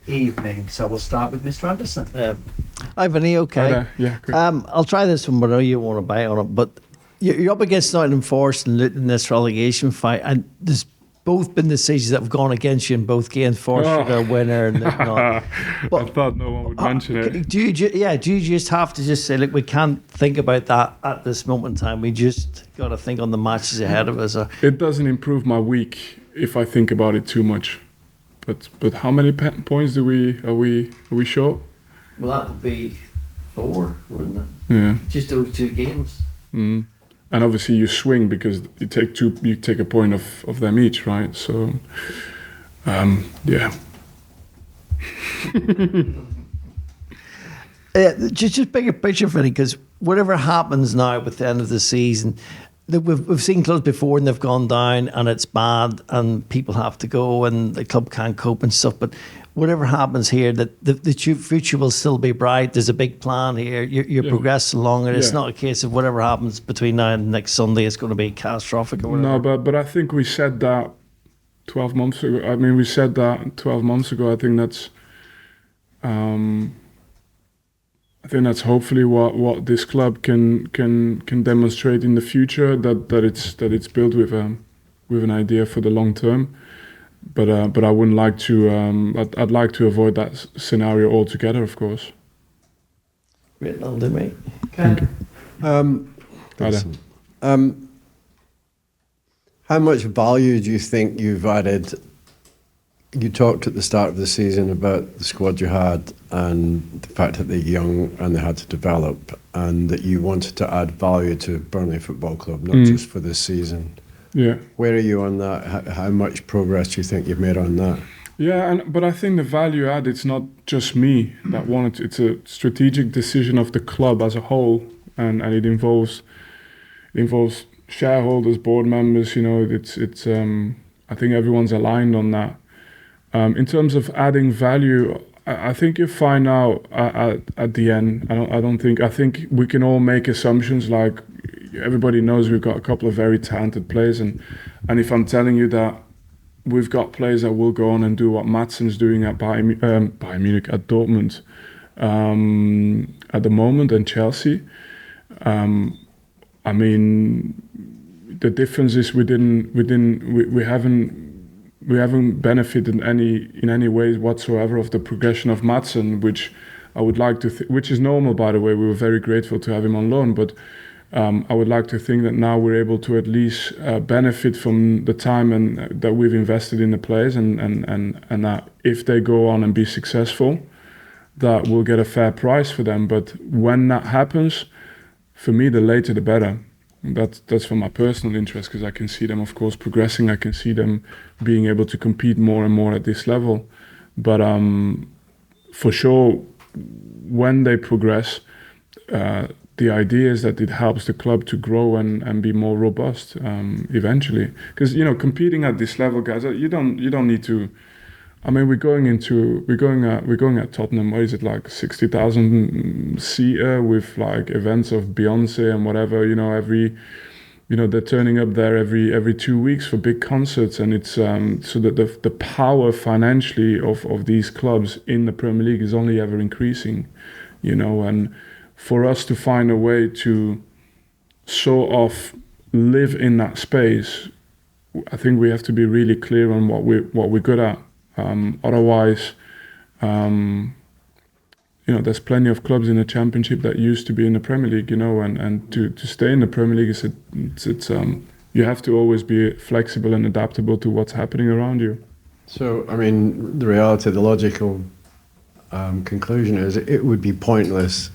evening. So we'll start with Mr. Anderson. Hi, Vinny. Okay. Yeah, good. I'll try this one, but I know you want to bite on it. But you're up against Nottingham Forest and Luton in this relegation fight, and there's both been decisions that have gone against you in both games. Forest are a winner, and Luton not. But I thought no one would mention it. Do you just have to just say, look, we can't think about that at this moment in time. We just got to think on the matches ahead of us. It doesn't improve my week if I think about it too much. But how many points are we short? Well, that would be 4, wouldn't it? Yeah. Just those 2 games. Mm. And obviously you swing because you take a point of them each, right? So, yeah. Just bigger picture, Vinny, because whatever happens now with the end of the season, we've seen clubs before and they've gone down and it's bad and people have to go and the club can't cope and stuff. But whatever happens here, that the future will still be bright. There's a big plan here. You're progressing along, and it's not a case of whatever happens between now and next Sunday is going to be catastrophic or whatever. No, but I think we said that 12 months ago. I mean, we said that 12 months ago. I think that's hopefully what this club can demonstrate in the future. That it's built with an idea for the long term. But I wouldn't like to. I'd like to avoid that scenario altogether, of course. Written on to me. Okay. How much value do you think you've added? You talked at the start of the season about the squad you had and the fact that they're young and they had to develop, and that you wanted to add value to Burnley Football Club, not just for this season. Yeah. Where are you on that? How much progress do you think you've made on that? Yeah, but I think the value add, it's not just me that wanted to. It's a strategic decision of the club as a whole, and it involves shareholders, board members. You know, it's I think everyone's aligned on that. In terms of adding value, I think you find out at the end. I think we can all make assumptions like. Everybody knows we've got a couple of very talented players, and if I'm telling you that we've got players that will go on and do what Madsen's doing at Bayern Munich, at Dortmund, at the moment, and Chelsea, I mean, the difference is we haven't benefited in any way whatsoever of the progression of Madsen, which I would like to, which is normal, by the way. We were very grateful to have him on loan, but. I would like to think that now we're able to at least benefit from the time and that we've invested in the players, and that if they go on and be successful, that we'll get a fair price for them. But when that happens, for me, the later the better. That's for my personal interest, because I can see them, of course, progressing. I can see them being able to compete more and more at this level. But for sure, when they progress, the idea is that it helps the club to grow and be more robust eventually. Because competing at this level, guys, you don't need to. I mean, we're going at Tottenham. What is it, like 60,000 seater with like events of Beyonce and whatever. They're turning up there every 2 weeks for big concerts, and it's so that the power financially of these clubs in the Premier League is only ever increasing. And for us to find a way to sort of live in that space, I think we have to be really clear on what we're good at. Otherwise, there's plenty of clubs in the Championship that used to be in the Premier League, and to stay in the Premier League it's you have to always be flexible and adaptable to what's happening around you. So, I mean, the reality, the logical conclusion is it would be pointless.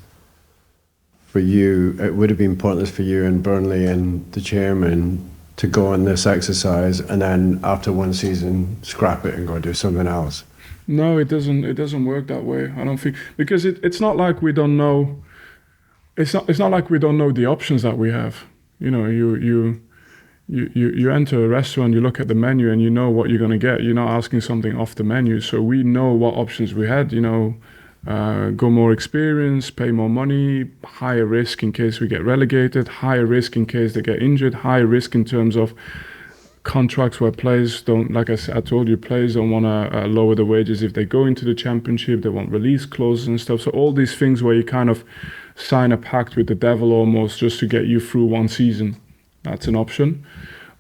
For you, it would have been pointless for you and Burnley and the chairman to go on this exercise and then after one season scrap it and go do something else. No, it doesn't work that way. I don't think, because it's not like we don't know. It's not like we don't know the options that we have. You enter a restaurant, you look at the menu, and you know what you're going to get. You're not asking something off the menu, so we know what options we had. Go more experience, pay more money, higher risk in case we get relegated, higher risk in case they get injured, higher risk in terms of contracts where players don't, like I told you, players don't want to lower the wages if they go into the championship. They want release clauses and stuff. So all these things where you kind of sign a pact with the devil almost just to get you through one season. That's an option.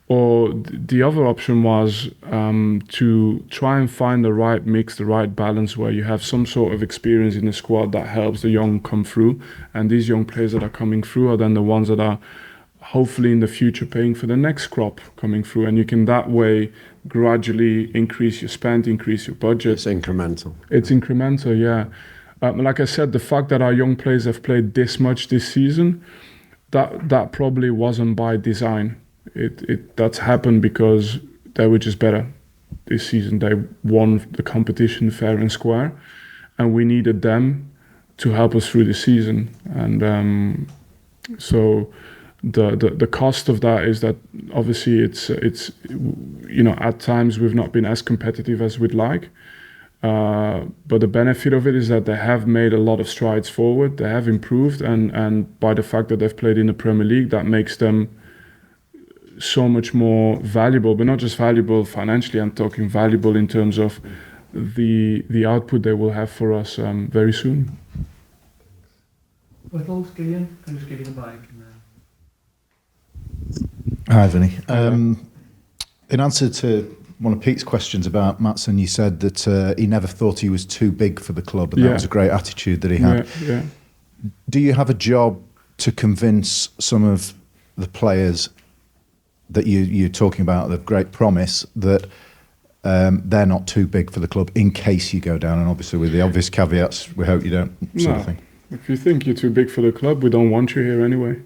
Or the other option was to try and find the right mix, the right balance where you have some sort of experience in the squad that helps the young come through. And these young players that are coming through are then the ones that are hopefully in the future paying for the next crop coming through. And you can that way gradually increase your spend, increase your budget. It's incremental. It's incremental, yeah. Like I said, the fact that our young players have played this much this season, that probably wasn't by design. That's happened because they were just better this season. They won the competition fair and square, and we needed them to help us through the season. And so the cost of that is that obviously it's at times we've not been as competitive as we'd like. But the benefit of it is that they have made a lot of strides forward. They have improved, and by the fact that they've played in the Premier League, that makes them so much more valuable, but not just valuable financially. I'm talking valuable in terms of the output they will have for us very soon. Whittle, Gillian, can I just give you the mic? Hi, Vinny. In answer to one of Pete's questions about Maatsen, you said that he never thought he was too big for the club, and that was a great attitude that he had. Yeah. Do you have a job to convince some of the players that you're talking about, the great promise, that they're not too big for the club in case you go down? And obviously with the obvious caveats, we hope you don't, sort of thing. If you think you're too big for the club, we don't want you here anyway.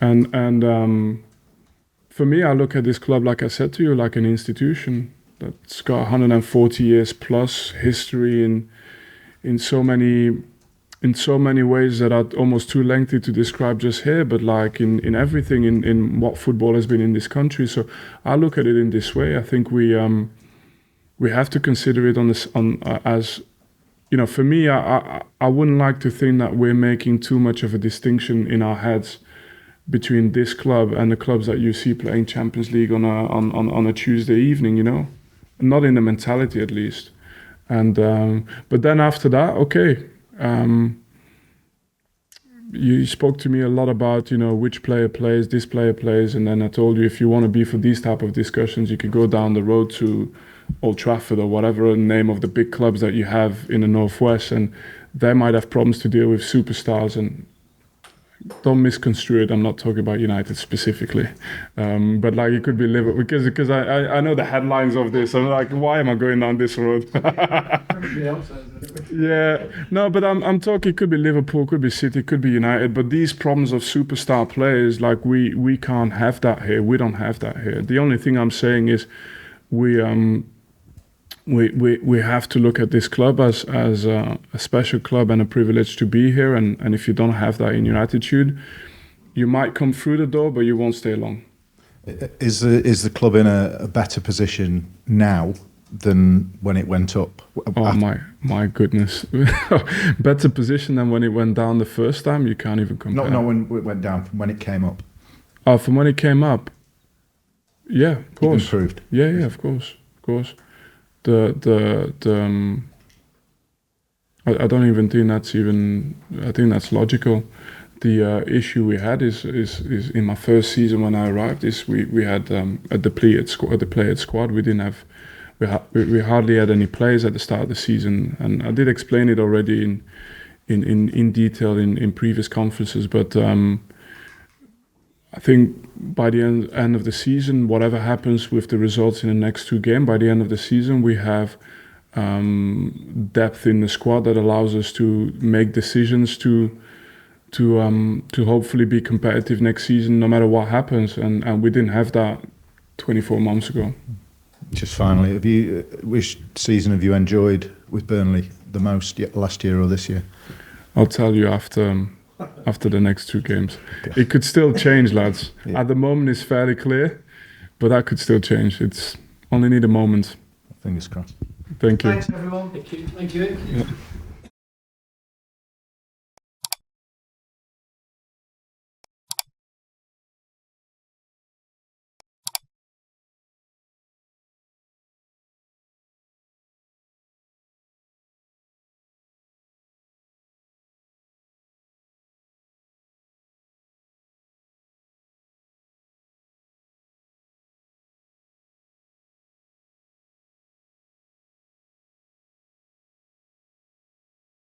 And for me, I look at this club, like I said to you, like an institution that's got 140 years plus history in so many ways that are almost too lengthy to describe just here, but like in everything in what football has been in this country. So I look at it in this way. I think we have to consider it as, for me, I wouldn't like to think that we're making too much of a distinction in our heads between this club and the clubs that you see playing Champions League on a Tuesday evening, not in the mentality at least. And but then after that, okay. You spoke to me a lot about, which player plays, this player plays, and then I told you if you want to be for these type of discussions, you could go down the road to Old Trafford or whatever name of the big clubs that you have in the Northwest, and they might have problems to deal with superstars. And don't misconstrue it, I'm not talking about United specifically, but like it could be Liverpool, because I know the headlines of this. I'm like, why am I going down this road? Yeah, no, but I'm talking, it could be Liverpool, could be City, could be United, but these problems of superstar players, like we can't have that here. We don't have that here. The only thing I'm saying is we have to look at this club as a special club and a privilege to be here. And if you don't have that in your attitude, you might come through the door, but you won't stay long. Is the club in a better position now than when it went up? Oh my goodness. Better position than when it went down the first time? You can't even compare. Not when it went down, from when it came up. Oh, from when it came up? Yeah, of course. You've improved. Yeah, of course. I don't even think I think that's logical. The issue we had is in my first season when I arrived is we had a depleted squad. We hardly had any players at the start of the season, and I did explain it already in detail in previous conferences. But I think by the end of the season, whatever happens with the results in the next two games, by the end of the season, we have depth in the squad that allows us to make decisions to hopefully be competitive next season, no matter what happens. And we didn't have that 24 months ago. Just finally, which season have you enjoyed with Burnley the most, last year or this year? I'll tell you after the next two games. Okay. It could still change, lads. Yeah. At the moment, it's fairly clear, but that could still change. It's only need a moment. Fingers crossed. Thank you. Thanks, everyone. Thank you. Yeah.